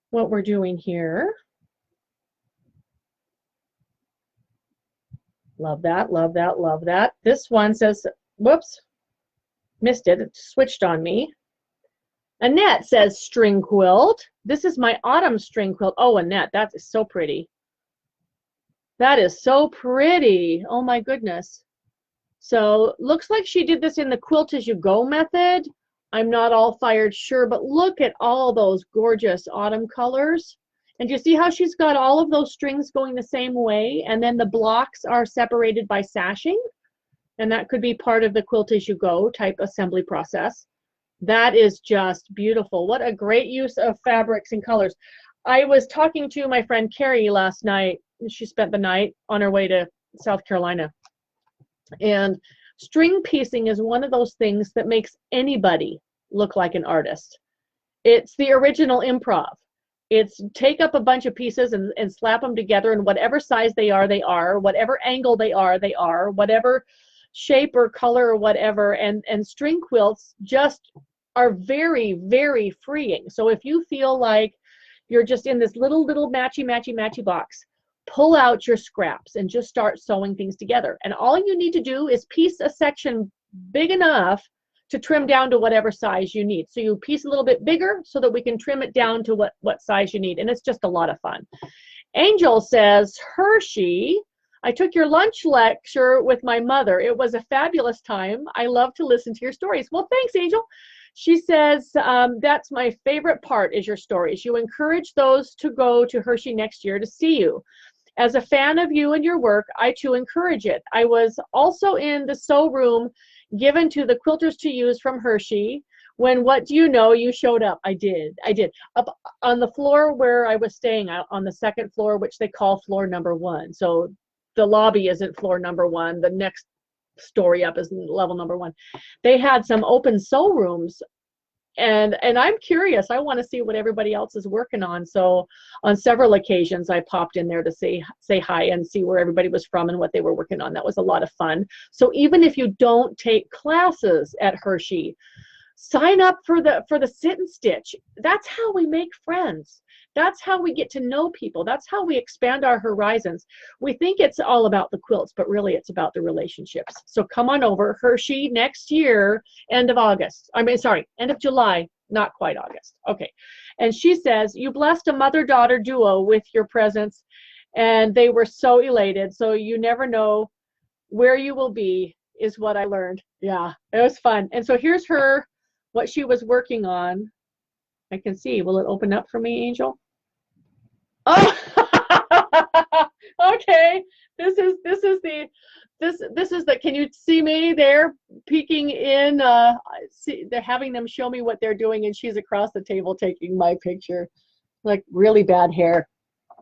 what we're doing here. Love that, love that, love that. This one says, whoops, missed it. It switched on me. Annette says string quilt. This is my autumn string quilt. Oh, Annette, that is so pretty. That is so pretty. Oh my goodness. So looks like she did this in the quilt as you go method. I'm not all fired sure, but look at all those gorgeous autumn colors. And you see how she's got all of those strings going the same way, and then the blocks are separated by sashing, and that could be part of the quilt as you go type assembly process. That is just beautiful. What a great use of fabrics and colors. I was talking to my friend Carrie last night. She spent the night on her way to South Carolina. And string piecing is one of those things that makes anybody look like an artist. It's the original improv. It's take up a bunch of pieces and slap them together, and whatever size they are, whatever angle they are, whatever shape or color or whatever, and string quilts just are very, very freeing. So if you feel like you're just in this little matchy box, pull out your scraps and just start sewing things together. And all you need to do is piece a section big enough to trim down to whatever size you need. So you piece a little bit bigger so that we can trim it down to what size you need. And it's just a lot of fun. Angel says, Hershey, I took your lunch lecture with my mother. It was a fabulous time. I love to listen to your stories. Well, thanks, Angel. She says, that's my favorite part is your stories. You encourage those to go to Hershey next year to see you. As a fan of you and your work, I too encourage it. I was also in the sew room given to the quilters to use from Hershey when, what do you know, you showed up. I did. Up on the floor where I was staying, out on the second floor, which they call floor number 1. So the lobby isn't floor number 1. The next story up is level number 1. They had some open sew rooms, and I'm curious. I want to see what everybody else is working on. So on several occasions, I popped in there to say hi and see where everybody was from and what they were working on. That was a lot of fun. So even if you don't take classes at Hershey, sign up for the sit and stitch. That's how we make friends. That's how we get to know people. That's how we expand our horizons. We think it's all about the quilts, but really it's about the relationships. So come on over. Hershey next year, end of July. not quite August. Okay. And she says, you blessed a mother-daughter duo with your presence, and they were so elated. So you never know where you will be, is what I learned. Yeah, it was fun. And so here's her, what she was working on. I can see. Will it open up for me, Angel? Oh, okay. This is the, can you see me there peeking in? See, they're having them show me what they're doing, and she's across the table taking my picture. Like really bad hair,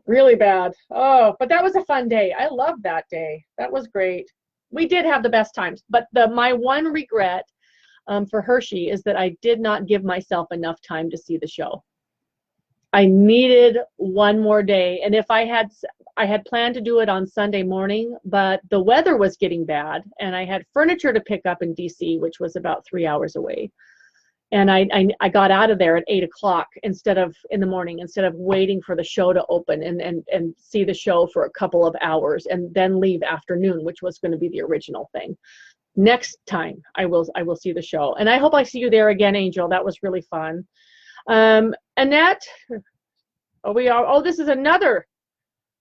really bad. Oh, but that was a fun day. I loved that day. That was great. We did have the best times, but my one regret for Hershey is that I did not give myself enough time to see the show. I needed one more day, and if I had planned to do it on Sunday morning, but the weather was getting bad, and I had furniture to pick up in DC, which was about 3 hours away, and I got out of there at 8 o'clock in the morning, instead of waiting for the show to open and see the show for a couple of hours and then leave afternoon, which was going to be the original thing. Next time I will see the show, and I hope I see you there again, Angel. That was really fun. Annette, this is another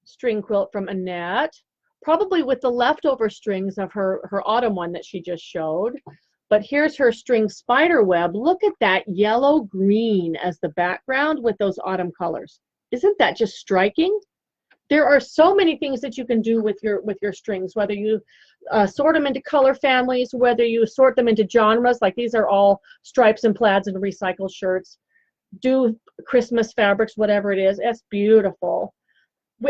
string quilt from Annette, probably with the leftover strings of her autumn one that she just showed. But here's her string spider web. Look at that yellow green as the background with those autumn colors. Isn't that just striking? There are so many things that you can do with your strings, whether you sort them into color families, whether you sort them into genres, like these are all stripes and plaids and recycled shirts. Do Christmas fabrics, whatever it is. It's beautiful.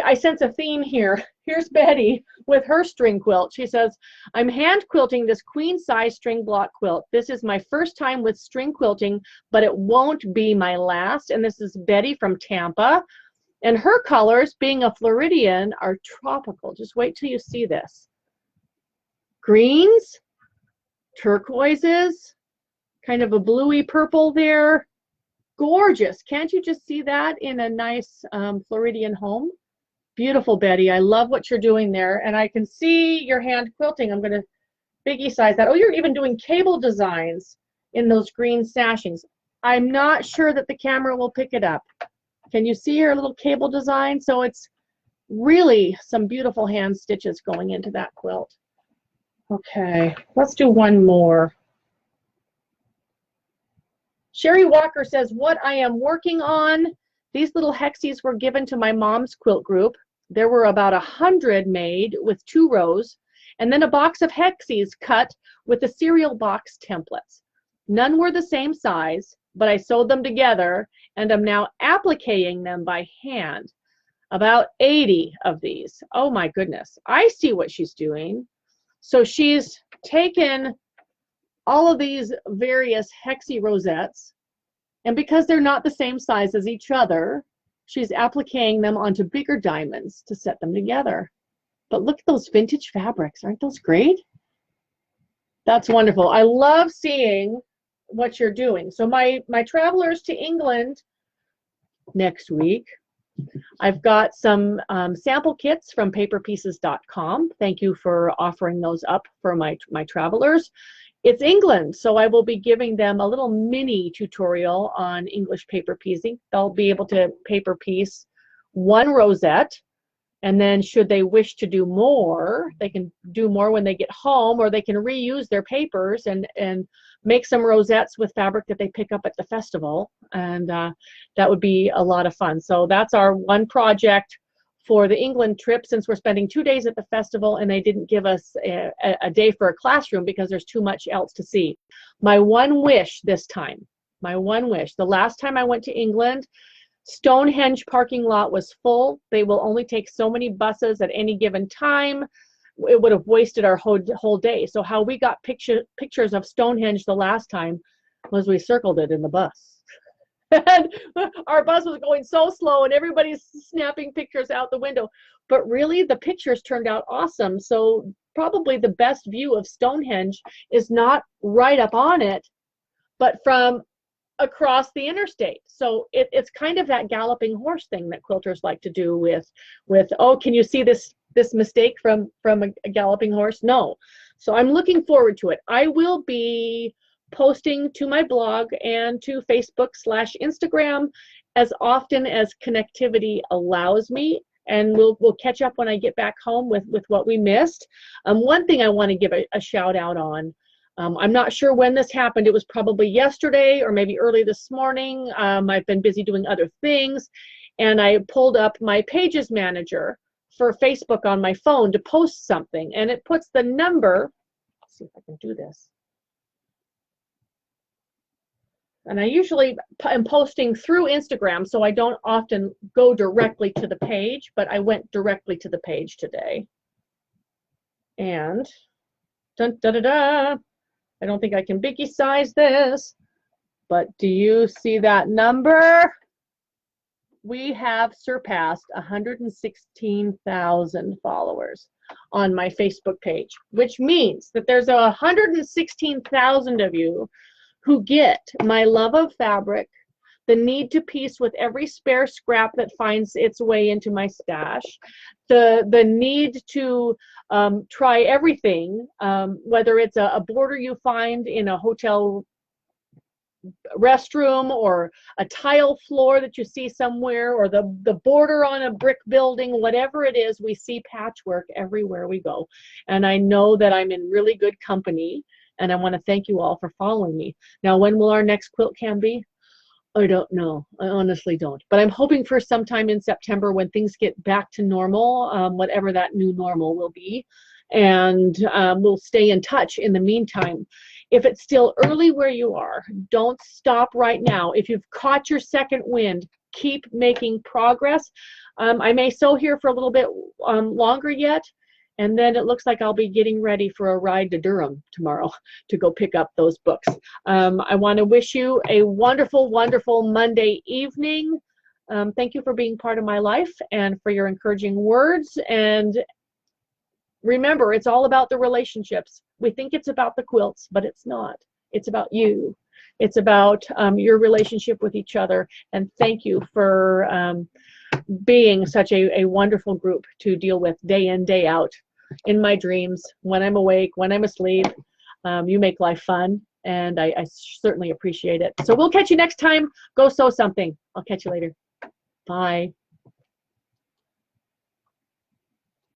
I sense a theme here. Here's Betty with her string quilt. She says, I'm hand quilting this queen size string block quilt. This is my first time with string quilting, but it won't be my last. And this is Betty from Tampa. And her colors, being a Floridian, are tropical. Just wait till you see this. Greens, turquoises, kind of a bluey purple there. Gorgeous. Can't you just see that in a nice Floridian home? Beautiful, Betty. I love what you're doing there. And I can see your hand quilting. I'm going to biggie size that. Oh, you're even doing cable designs in those green sashings. I'm not sure that the camera will pick it up. Can you see your little cable design? So it's really some beautiful hand stitches going into that quilt. Okay, let's do one more. Sherry Walker says, what I am working on, these little hexies were given to my mom's quilt group. There were about 100 made with 2 rows, and then a box of hexies cut with the cereal box templates. None were the same size, but I sewed them together, and I'm now appliquing them by hand. About 80 of these. Oh my goodness. I see what she's doing. So she's taken all of these various hexie rosettes, and because they're not the same size as each other, she's appliquing them onto bigger diamonds to set them together. But look at those vintage fabrics. Aren't those great? That's wonderful. I love seeing what you're doing. So my travelers to England next week, I've got some sample kits from paperpieces.com. Thank you for offering those up for my travelers. It's England, so I will be giving them a little mini tutorial on English paper piecing. They'll be able to paper piece 1 rosette, and then should they wish to do more, they can do more when they get home, or they can reuse their papers and make some rosettes with fabric that they pick up at the festival, and that would be a lot of fun. So that's our one project for the England trip, since we're spending 2 days at the festival and they didn't give us a day for a classroom because there's too much else to see. My one wish this time, my one wish, the last time I went to England, Stonehenge parking lot was full. They will only take so many buses at any given time. It would have wasted our whole day. So how we got pictures of Stonehenge the last time was we circled it in the bus. And our bus was going so slow and everybody's snapping pictures out the window. But really, the pictures turned out awesome. So probably the best view of Stonehenge is not right up on it, but from across the interstate. So it's kind of that galloping horse thing that quilters like to do with oh, can you see this mistake from a galloping horse? No. So I'm looking forward to it. I will be posting to my blog and to Facebook/Instagram as often as connectivity allows me. And we'll catch up when I get back home with what we missed. One thing I want to give a shout out on, I'm not sure when this happened. It was probably yesterday or maybe early this morning. I've been busy doing other things, and I pulled up my Pages Manager for Facebook on my phone to post something, and it puts the number. Let's see if I can do this. And I usually am posting through Instagram, so I don't often go directly to the page, but I went directly to the page today. And dun, da, da, da, I don't think I can biggie size this, but do you see that number? We have surpassed 116,000 followers on my Facebook page, which means that there's 116,000 of you who get my love of fabric, the need to piece with every spare scrap that finds its way into my stash, the need to try everything, whether it's a border you find in a hotel restroom or a tile floor that you see somewhere, or the border on a brick building, whatever it is, we see patchwork everywhere we go. And I know that I'm in really good company, and I want to thank you all for following me. Now, when will our next Quilt-Cam be? I don't know. I honestly don't. But I'm hoping for sometime in September when things get back to normal, whatever that new normal will be. And we'll stay in touch in the meantime. If it's still early where you are, don't stop right now. If you've caught your second wind, keep making progress. I may sew here for a little bit longer yet, and then it looks like I'll be getting ready for a ride to Durham tomorrow to go pick up those books. I want to wish you a wonderful, wonderful Monday evening. Thank you for being part of my life and for your encouraging words. And remember, it's all about the relationships. We think it's about the quilts, but it's not. It's about you. It's about your relationship with each other. And thank you for being such a wonderful group to deal with day in, day out, in my dreams, when I'm awake, when I'm asleep. You make life fun, and I certainly appreciate it. So we'll catch you next time. Go sew something. I'll catch you later. Bye.